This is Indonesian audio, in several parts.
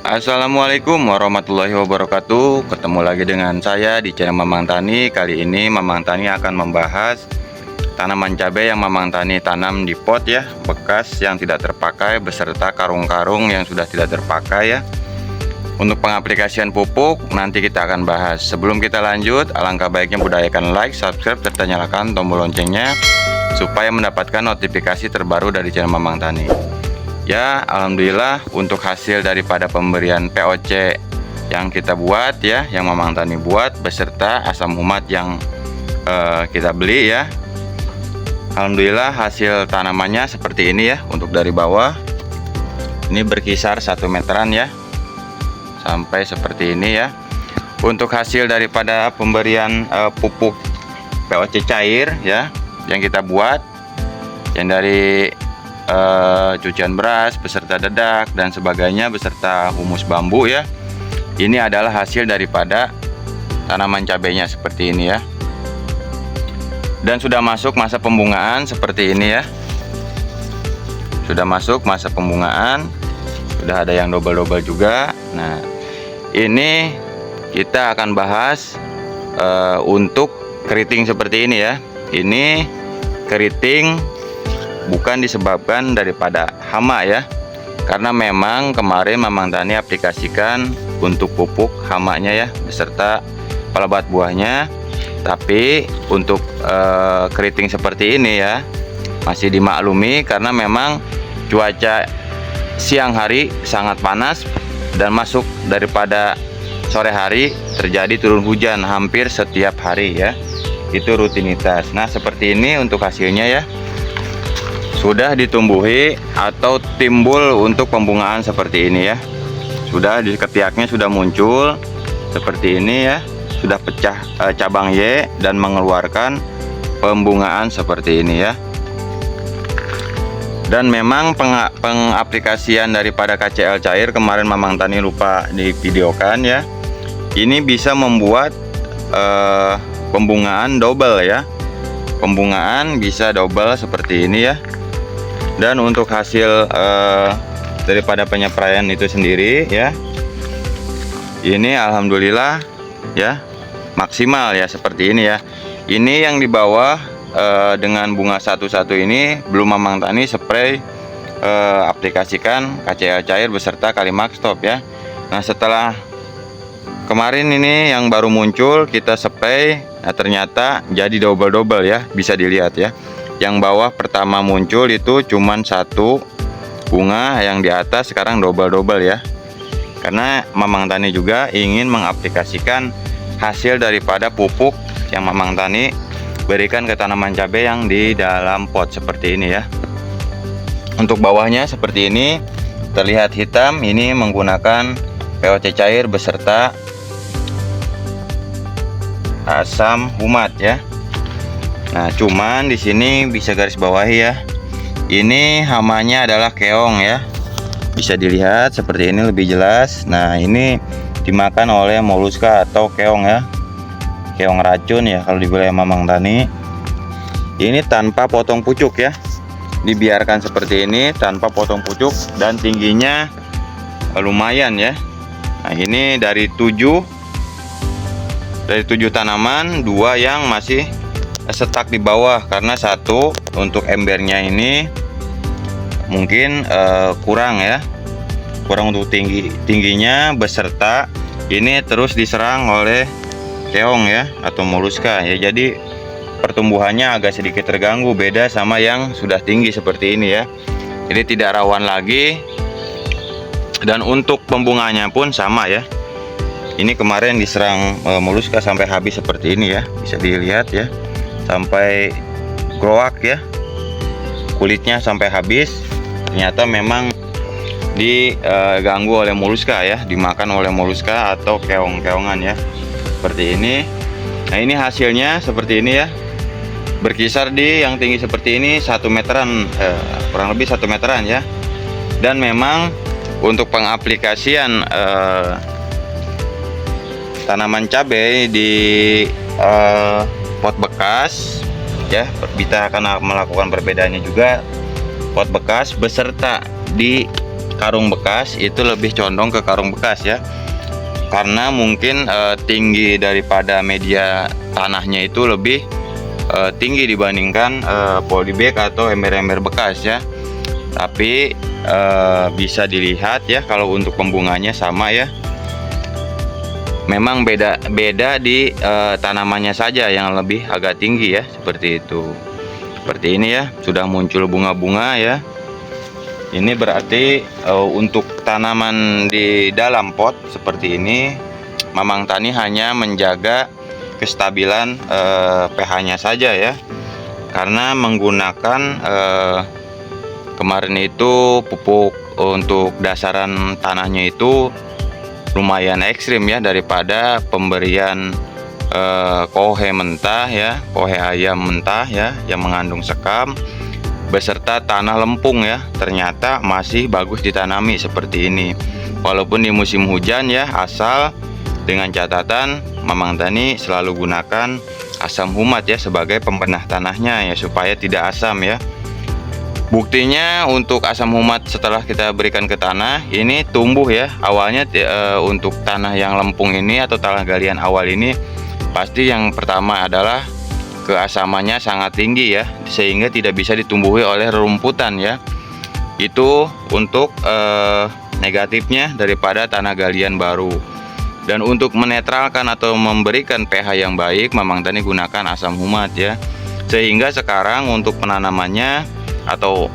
Assalamualaikum warahmatullahi wabarakatuh. Ketemu lagi dengan saya di channel Mamang Tani. Kali ini Mamang Tani akan membahas tanaman cabai yang Mamang Tani tanam di pot ya, bekas yang tidak terpakai beserta karung-karung yang sudah tidak terpakai ya. Untuk pengaplikasian pupuk nanti kita akan bahas. Sebelum kita lanjut, alangkah baiknya budayakan like, subscribe, serta nyalakan tombol loncengnya supaya mendapatkan notifikasi terbaru dari channel Mamang Tani. Ya, alhamdulillah untuk hasil daripada pemberian POC yang kita buat ya, yang Mamang Tani buat beserta asam humat yang kita beli ya. Alhamdulillah hasil tanamannya seperti ini ya. Untuk dari bawah ini berkisar 1 meteran ya, sampai seperti ini ya. Untuk hasil daripada pemberian pupuk POC cair ya, yang kita buat, yang dari cucian beras beserta dedak dan sebagainya beserta humus bambu ya. Ini adalah hasil daripada tanaman cabainya seperti ini ya. Dan sudah masuk masa pembungaan seperti ini ya. Sudah masuk masa pembungaan. Sudah ada yang double-double juga. Nah, ini kita akan bahas untuk keriting seperti ini ya. Ini keriting bukan disebabkan daripada hama ya, karena memang kemarin Mamang Tani aplikasikan untuk pupuk hamanya ya beserta pelebat buahnya. Tapi untuk keriting seperti ini ya masih dimaklumi karena memang cuaca siang hari sangat panas dan masuk daripada sore hari terjadi turun hujan hampir setiap hari ya. Itu rutinitas. Nah, seperti ini untuk hasilnya ya. Sudah ditumbuhi atau timbul untuk pembungaan seperti ini ya. Sudah di ketiaknya sudah muncul seperti ini ya. Sudah pecah cabang Y dan mengeluarkan pembungaan seperti ini ya. Dan memang pengaplikasian daripada KCL cair kemarin Mamang Tani lupa divideokan ya. Ini bisa membuat pembungaan double ya. Pembungaan bisa double seperti ini ya. Dan untuk hasil daripada penyepraian itu sendiri ya, ini alhamdulillah ya maksimal ya seperti ini ya. Ini yang di bawah dengan bunga satu-satu ini belum Mamang Tani spray aplikasikan KCL cair beserta Kalimax Top ya. Nah, setelah kemarin ini yang baru muncul kita spray, nah ternyata jadi double-double ya, bisa dilihat ya. Yang bawah pertama muncul itu cuman satu bunga, yang di atas sekarang double-double ya. Karena Mamang Tani juga ingin mengaplikasikan hasil daripada pupuk yang Mamang Tani berikan ke tanaman cabai yang di dalam pot seperti ini ya. Untuk bawahnya seperti ini terlihat hitam, ini menggunakan POC cair beserta asam humat ya. Nah, cuman di sini bisa garis bawahi ya. Ini hamanya adalah keong ya. Bisa dilihat seperti ini lebih jelas. Nah, ini dimakan oleh moluska atau keong ya. Keong racun ya kalau di wilayah Mamang Tani. Ini tanpa potong pucuk ya. Dibiarkan seperti ini tanpa potong pucuk dan tingginya lumayan ya. Nah, ini dari 7 tanaman, 2 yang masih setak di bawah karena satu untuk embernya ini mungkin kurang ya, kurang untuk tingginya beserta ini terus diserang oleh keong ya atau moluska ya. Jadi pertumbuhannya agak sedikit terganggu, beda sama yang sudah tinggi seperti ini ya. Jadi tidak rawan lagi. Dan untuk pembunganya pun sama ya. Ini kemarin diserang moluska sampai habis seperti ini ya, bisa dilihat ya. Sampai groak ya, kulitnya sampai habis. Ternyata memang diganggu oleh moluska ya, dimakan oleh moluska atau keong-keongan ya seperti ini. Nah, ini hasilnya seperti ini ya, berkisar di yang tinggi seperti ini 1 meteran, kurang lebih 1 meteran ya. Dan memang untuk pengaplikasian tanaman cabai di pot bekas ya, kita akan melakukan perbedaannya juga. Pot bekas beserta di karung bekas itu lebih condong ke karung bekas ya, karena mungkin tinggi daripada media tanahnya itu lebih tinggi dibandingkan polybag atau ember-ember bekas ya. Tapi bisa dilihat ya, kalau untuk pembunganya sama ya, memang beda di tanamannya saja yang lebih agak tinggi ya, seperti itu. Seperti ini ya, sudah muncul bunga-bunga ya. Ini berarti untuk tanaman di dalam pot seperti ini, Mamang Tani hanya menjaga kestabilan pH-nya saja ya, karena menggunakan kemarin itu pupuk untuk dasaran tanahnya itu lumayan ekstrim ya, daripada pemberian kohe mentah ya, kohe ayam mentah ya, yang mengandung sekam beserta tanah lempung ya. Ternyata masih bagus ditanami seperti ini walaupun di musim hujan ya, asal dengan catatan Mamang Tani selalu gunakan asam humat ya sebagai pembenah tanahnya ya, supaya tidak asam ya. Buktinya untuk asam humat setelah kita berikan ke tanah ini tumbuh ya. Awalnya untuk tanah yang lempung ini atau tanah galian awal ini, pasti yang pertama adalah keasamannya sangat tinggi ya, sehingga tidak bisa ditumbuhi oleh rerumputan ya. Itu untuk negatifnya daripada tanah galian baru. Dan untuk menetralkan atau memberikan pH yang baik, Mamang Tani gunakan asam humat ya. Sehingga sekarang untuk penanamannya atau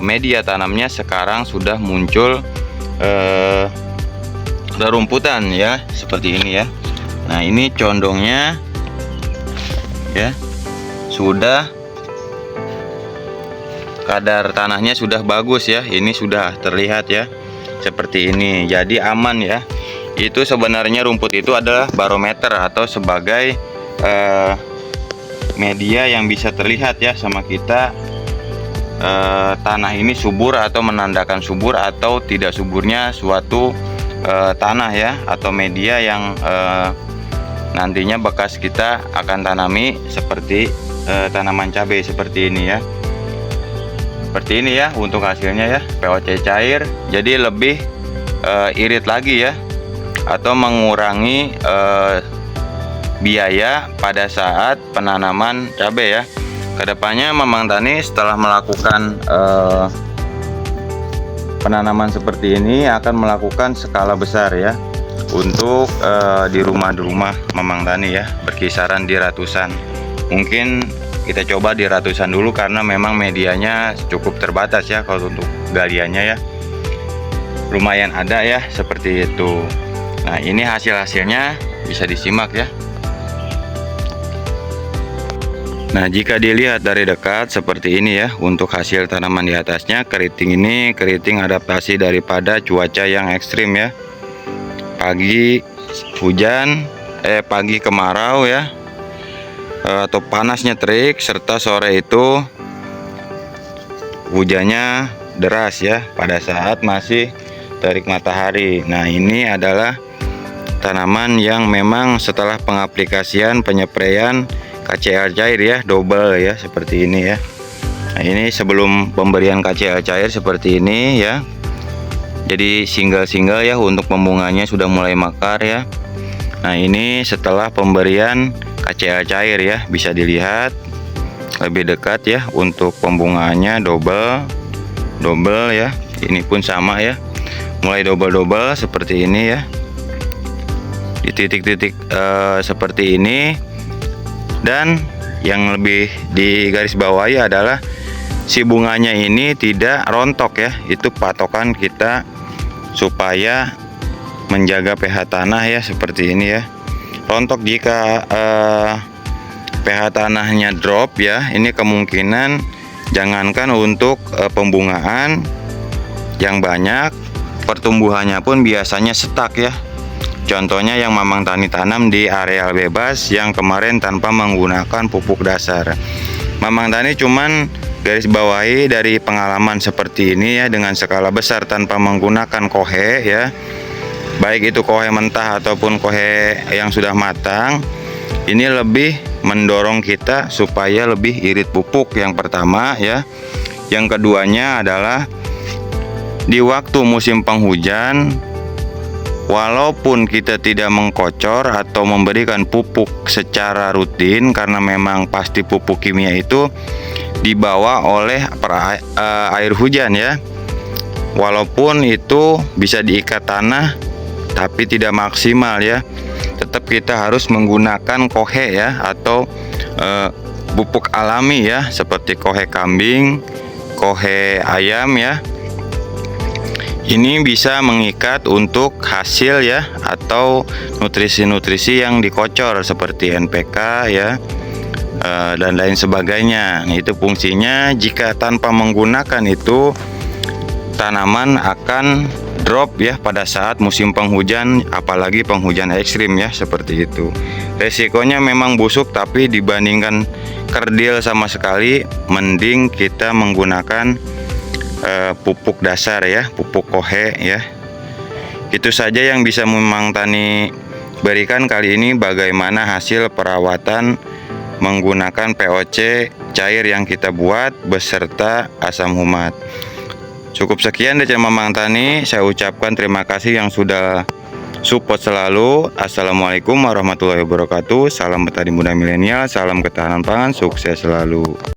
media tanamnya sekarang sudah muncul rerumputan ya, seperti ini ya. Nah, ini condongnya ya, sudah kadar tanahnya sudah bagus ya. Ini sudah terlihat ya, seperti ini. Jadi aman ya. Itu sebenarnya rumput itu adalah barometer atau sebagai media yang bisa terlihat ya sama kita, tanah ini subur atau menandakan subur atau tidak suburnya suatu tanah ya, atau media yang nantinya bekas kita akan tanami seperti tanaman cabai seperti ini ya. Seperti ini ya untuk hasilnya ya, POC cair. Jadi lebih irit lagi ya, atau mengurangi biaya pada saat penanaman cabai ya. Kedepannya Mamang Tani setelah melakukan penanaman seperti ini akan melakukan skala besar ya, untuk di rumah Mamang Tani ya, berkisaran di ratusan. Mungkin kita coba di ratusan dulu karena memang medianya cukup terbatas ya. Kalau untuk galiannya ya lumayan ada ya, seperti itu. Nah, ini hasilnya bisa disimak ya. Nah, jika dilihat dari dekat seperti ini ya, untuk hasil tanaman di atasnya. Keriting ini keriting adaptasi daripada cuaca yang ekstrim ya. Pagi hujan, pagi kemarau ya, atau panasnya terik, serta sore itu hujannya deras ya, pada saat masih terik matahari. Nah, ini adalah tanaman yang memang setelah pengaplikasian penyepraian KCl cair ya, double ya, seperti ini ya. Nah, ini sebelum pemberian KCl cair seperti ini ya. Jadi single ya, untuk pembunganya sudah mulai mekar ya. Nah, ini setelah pemberian KCl cair ya, bisa dilihat lebih dekat ya, untuk pembungaannya double ya. Ini pun sama ya, mulai double seperti ini ya, di titik-titik seperti ini. Dan yang lebih digaris bawahi adalah si bunganya ini tidak rontok ya. Itu patokan kita supaya menjaga pH tanah ya, seperti ini ya. Rontok jika pH tanahnya drop ya, ini kemungkinan jangankan untuk pembungaan yang banyak, pertumbuhannya pun biasanya stuck ya. Contohnya yang Mamang Tani tanam di areal bebas yang kemarin tanpa menggunakan pupuk dasar. Mamang Tani cuman garis bawahi dari pengalaman seperti ini ya, dengan skala besar tanpa menggunakan kohe ya, baik itu kohe mentah ataupun kohe yang sudah matang. Ini lebih mendorong kita supaya lebih irit pupuk, yang pertama ya. Yang keduanya adalah di waktu musim penghujan, walaupun kita tidak mengkocor atau memberikan pupuk secara rutin, karena memang pasti pupuk kimia itu dibawa oleh air hujan ya. Walaupun itu bisa diikat tanah tapi tidak maksimal ya. Tetap kita harus menggunakan kohe ya, atau pupuk alami ya, seperti kohe kambing, kohe ayam ya. Ini bisa mengikat untuk hasil ya, atau nutrisi-nutrisi yang dikocor seperti NPK ya, dan lain sebagainya. Itu fungsinya. Jika tanpa menggunakan itu, tanaman akan drop ya pada saat musim penghujan, apalagi penghujan ekstrim ya, seperti itu. Resikonya memang busuk, tapi dibandingkan kerdil sama sekali, mending kita menggunakan pupuk dasar ya, pupuk kohe ya. Itu saja yang bisa Mamang Tani berikan kali ini, bagaimana hasil perawatan menggunakan POC cair yang kita buat beserta asam humat. Cukup sekian dari Mamang Tani, saya ucapkan terima kasih yang sudah support selalu. Assalamualaikum warahmatullahi wabarakatuh. Salam petani muda milenial, salam ketahanan pangan, sukses selalu.